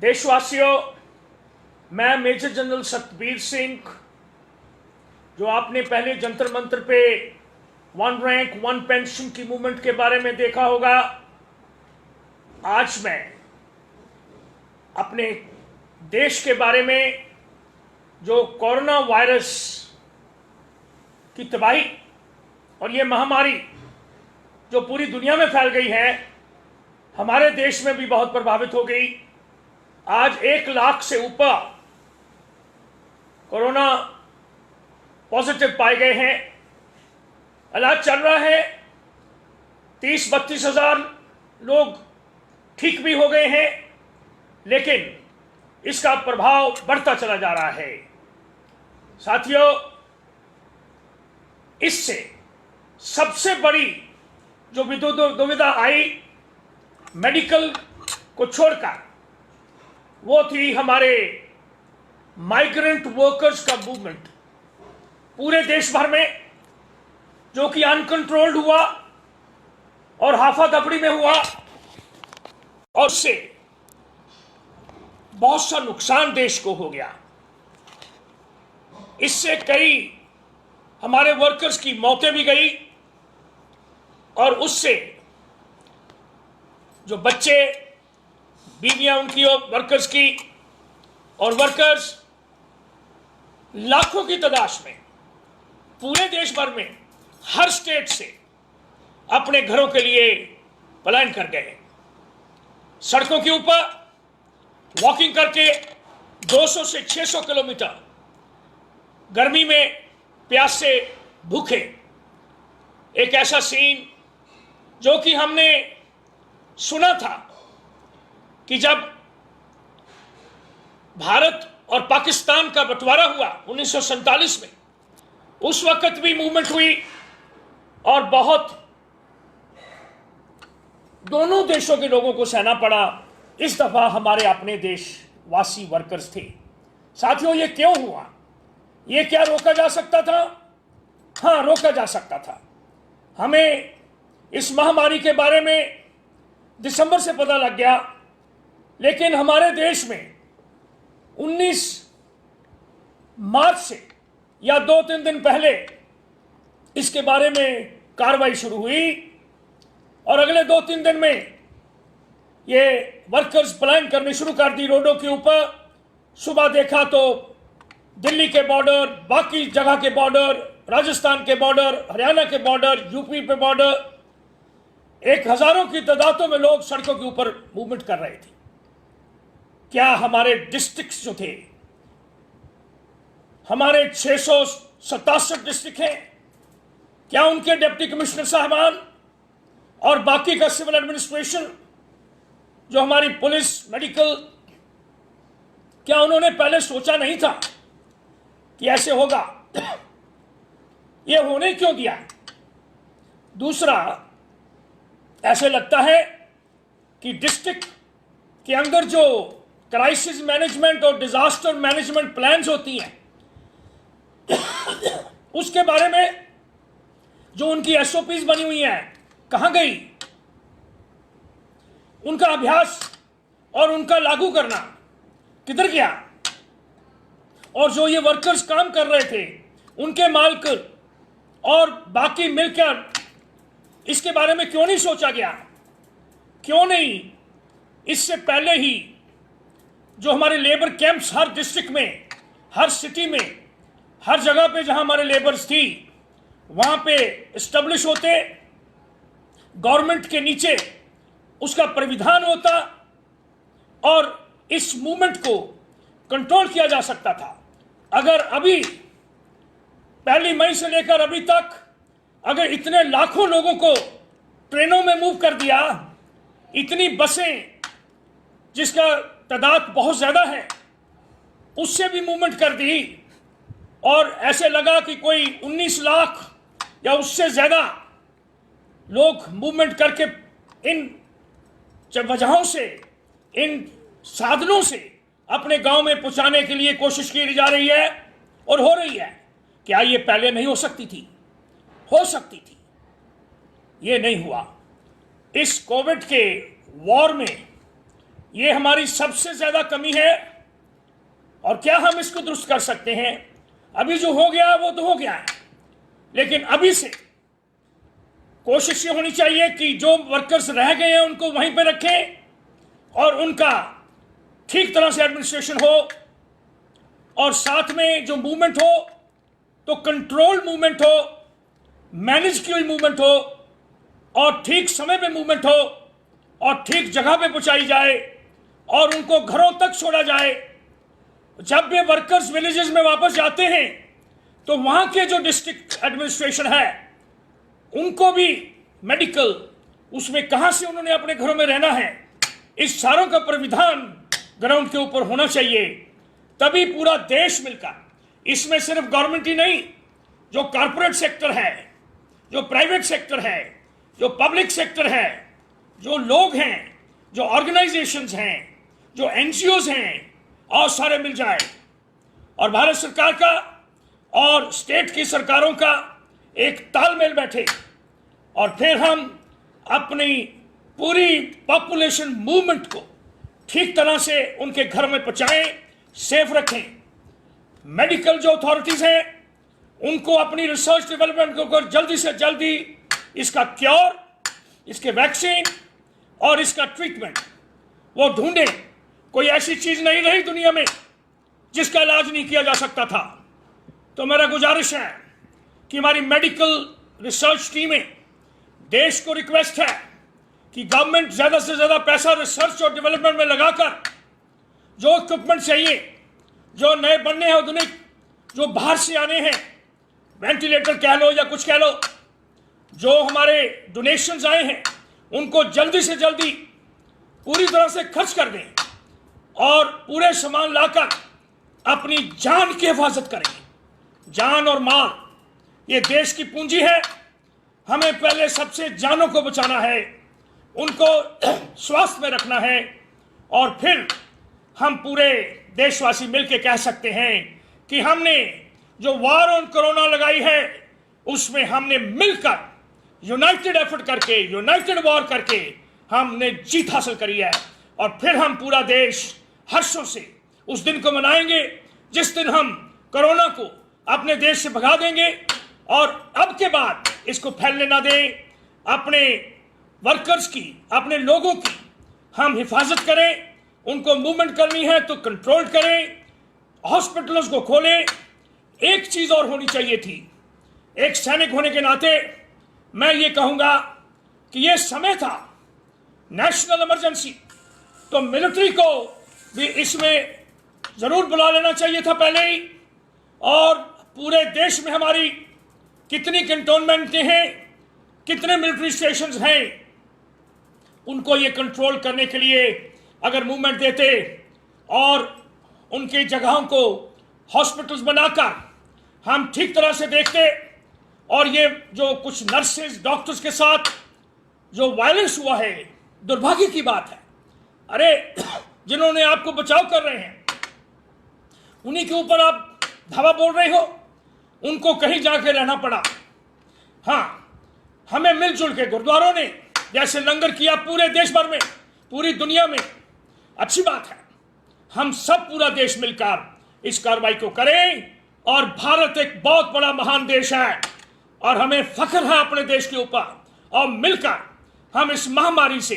देशवासियों, मैं major general Satbir Singh, जो आपने पहले जंतर मंतर पे वन रैंक वन पेंशन की मूवमेंट के बारे में देखा होगा, आज मैं अपने देश के बारे में जो कोरोना वायरस की तबाही और ये महामारी जो पूरी दुनिया में फैल गई है, हमारे देश में भी बहुत प्रभावित हो गई। आज 1 लाख से ऊपर कोरोना पॉजिटिव पाए गए हैं। इलाज चल रहा है। 30-32 हजार लोग ठीक भी हो गए हैं, लेकिन इसका प्रभाव बढ़ता चला जा रहा है। साथियों, इससे सबसे बड़ी जो दुविधा आई मेडिकल को छोड़कर, वो थी हमारे माइग्रेंट वर्कर्स का मूवमेंट पूरे देश भर में, जो कि अनकंट्रोल्ड हुआ और हाफा दफड़ी में हुआ, और उससे बहुत सा नुकसान देश को हो गया। इससे कई हमारे वर्कर्स की मौतें भी गई, और उससे जो बच्चे, बीवियां उनकी और वर्कर्स की, और वर्कर्स लाखों की तादाद में पूरे देश भर में हर स्टेट से अपने घरों के लिए पलायन कर गए। सड़कों के ऊपर वॉकिंग करके 200 से 600 किलोमीटर गर्मी में प्यास से भूखे। एक ऐसा सीन जो कि हमने सुना था कि जब भारत और पाकिस्तान का बंटवारा हुआ 1947 में, उस वक्त भी मूवमेंट हुई और बहुत दोनों देशों के लोगों को सहना पड़ा। इस दफा हमारे अपने देशवासी वर्कर्स थे। साथियों, ये क्यों हुआ? ये क्या रोका जा सकता था? हाँ, रोका जा सकता था। हमें इस महामारी के बारे में दिसंबर से पता लग गया, लेकिन हमारे देश में 19 मार्च से या 2-3 दिन पहले इसके बारे में कार्रवाई शुरू हुई, और अगले 2-3 दिन में ये वर्कर्स पलायन करनी शुरू कर दी रोडों के ऊपर। सुबह देखा तो दिल्ली के बॉर्डर, बाकी जगह के बॉर्डर, राजस्थान के बॉर्डर, हरियाणा के बॉर्डर, यूपी पे बॉर्डर, एक हजारों की तादादों में लोग सड़कों के ऊपर मूवमेंट कर रहे थे। क्या हमारे डिस्ट्रिक्ट्स जो थे, हमारे 667 डिस्ट्रिक्ट हैं, क्या उनके डिप्टी कमिश्नर साहबान और बाकी का सिविल एडमिनिस्ट्रेशन, जो हमारी पुलिस, मेडिकल, क्या उन्होंने पहले सोचा नहीं था कि ऐसे होगा? यह होने क्यों दिया? दूसरा, ऐसे लगता है कि डिस्ट्रिक्ट के अंदर जो क्राइसिस मैनेजमेंट और डिजास्टर मैनेजमेंट प्लान्स होती हैं, उसके बारे में जो उनकी एसओपीज बनी हुई हैं, कहां गई? उनका अभ्यास और उनका लागू करना किधर गया? और जो ये वर्कर्स काम कर रहे थे, उनके मालिक और बाकी मिलकर इसके बारे में क्यों नहीं सोचा गया? क्यों नहीं इससे पहले ही जो हमारे लेबर कैंप्स हर डिस्ट्रिक्ट में, हर सिटी में, हर जगह पे जहां हमारे लेबर्स थी, वहां पे एस्टेब्लिश होते, गवर्नमेंट के नीचे उसका परिविधान होता, और इस मूवमेंट को कंट्रोल किया जा सकता था। अगर अभी 1 मई से लेकर अभी तक अगर इतने लाखों लोगों को ट्रेनों में मूव कर दिया, इतनी बसें जिसका तादाद बहुत ज्यादा है, उससे भी मूवमेंट कर दी, और ऐसे लगा कि कोई 19 लाख या उससे ज्यादा लोग मूवमेंट करके इन वजहों से, इन साधनों से अपने गांव में पहुंचाने के लिए कोशिश की जा रही है और हो रही है। क्या ये पहले नहीं हो सकती थी? हो सकती थी। ये नहीं हुआ। इस कोविड के वॉर में ये हमारी सबसे ज्यादा कमी है। और क्या हम इसको दुरुस्त कर सकते हैं? अभी जो हो गया वो तो हो गया है, लेकिन अभी से कोशिश ये होनी चाहिए कि जो वर्कर्स रह गए हैं उनको वहीं पे रखें और उनका ठीक तरह से एडमिनिस्ट्रेशन हो, और साथ में जो मूवमेंट हो तो कंट्रोल्ड मूवमेंट हो, मैनेज की हुई मूवमेंट हो, और ठीक समय पे मूवमेंट हो, और ठीक जगह पे पहुंचाई जाए, और उनको घरों तक छोड़ा जाए। जब भी वर्कर्स विलेजेस में वापस जाते हैं तो वहां के जो डिस्ट्रिक्ट एडमिनिस्ट्रेशन है उनको भी मेडिकल, उसमें कहां से उन्होंने अपने घरों में रहना है, इस सारों का प्राविधान ग्राउंड के ऊपर होना चाहिए। तभी पूरा देश मिलकर, इसमें सिर्फ गवर्नमेंट ही नहीं, जो कॉर्पोरेट सेक्टर है, जो प्राइवेट सेक्टर है, जो पब्लिक सेक्टर है, जो लोग हैं, जो ऑर्गेनाइजेशंस हैं, जो एनजीओज हैं, और सारे मिल जाए और भारत सरकार का और स्टेट की सरकारों का एक तालमेल बैठे, और फिर हम अपनी पूरी पॉपुलेशन मूवमेंट को ठीक तरह से उनके घर में पहुंचाएं, सेफ रखें। मेडिकल जो अथॉरिटीज हैं उनको अपनी रिसर्च डेवलपमेंट को जल्दी से जल्दी इसका क्योर, इसके वैक्सीन और इसका ट्रीटमेंट वो ढूंढें। कोई ऐसी चीज नहीं रही दुनिया में जिसका इलाज नहीं किया जा सकता था। तो मेरा गुजारिश है कि हमारी मेडिकल रिसर्च टीमें, देश को रिक्वेस्ट है कि गवर्नमेंट ज्यादा से ज्यादा पैसा रिसर्च और डेवलपमेंट में लगाकर जो इक्विपमेंट चाहिए, जो नए बनने हैं आधुनिक, जो बाहर से आने हैं, वेंटिलेटर कह लो या कुछ कह लो, जो हमारे डोनेशंस आए हैं उनको जल्दी से जल्दी पूरी तरह से खर्च कर दें और पूरे सामान लाकर अपनी जान की हिफाजत करें। जान और माल ये देश की पूंजी है। हमें पहले सबसे जानों को बचाना है, उनको स्वास्थ्य में रखना है, और फिर हम पूरे देशवासी मिलकर कह सकते हैं कि हमने जो वार ऑन कोरोना लगाई है उसमें हमने मिलकर यूनाइटेड एफर्ट करके, यूनाइटेड वॉर करके हमने जीत हासिल करी है। और फिर हम पूरा देश हर्षों से उस दिन को मनाएंगे जिस दिन हम कोरोना को अपने देश से भगा देंगे, और अब के बाद इसको फैलने ना दें। अपने वर्कर्स की, अपने लोगों की हम हिफाजत करें, उनको मूवमेंट करनी है तो कंट्रोल करें, हॉस्पिटल्स को खोलें। एक चीज और होनी चाहिए थी, एक सैनिक होने के नाते मैं ये कहूंगा कि ये समय था नेशनल इमरजेंसी, तो मिलिट्री को भी इसमें जरूर बुला लेना चाहिए था पहले ही। और पूरे देश में हमारी कितनी कैंटोनमेंटें हैं, कितने मिलिट्री स्टेशंस हैं, उनको ये कंट्रोल करने के लिए अगर मूवमेंट देते और उनकी जगहों को हॉस्पिटल्स बनाकर हम ठीक तरह से देखते, और ये जो कुछ नर्सेज, डॉक्टर्स के साथ जो वायलेंस हुआ है, दुर्भाग्य की बात है। अरे जिन्होंने आपको बचाव कर रहे हैं उन्हीं के ऊपर आप धावा बोल रहे हो, उनको कहीं जाके रहना पड़ा। हाँ, हमें मिलजुल के गुरुद्वारों ने जैसे लंगर किया पूरे देश भर में, पूरी दुनिया में, अच्छी बात है। हम सब पूरा देश मिलकर इस कार्रवाई को करें। और भारत एक बहुत बड़ा महान देश है और हमें फख्र है अपने देश के ऊपर, और मिलकर हम इस महामारी से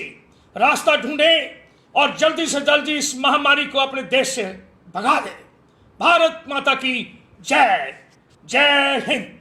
रास्ता ढूंढें और जल्दी से जल्दी इस महामारी को अपने देश से भगा दें। भारत माता की जय, जय हिंद।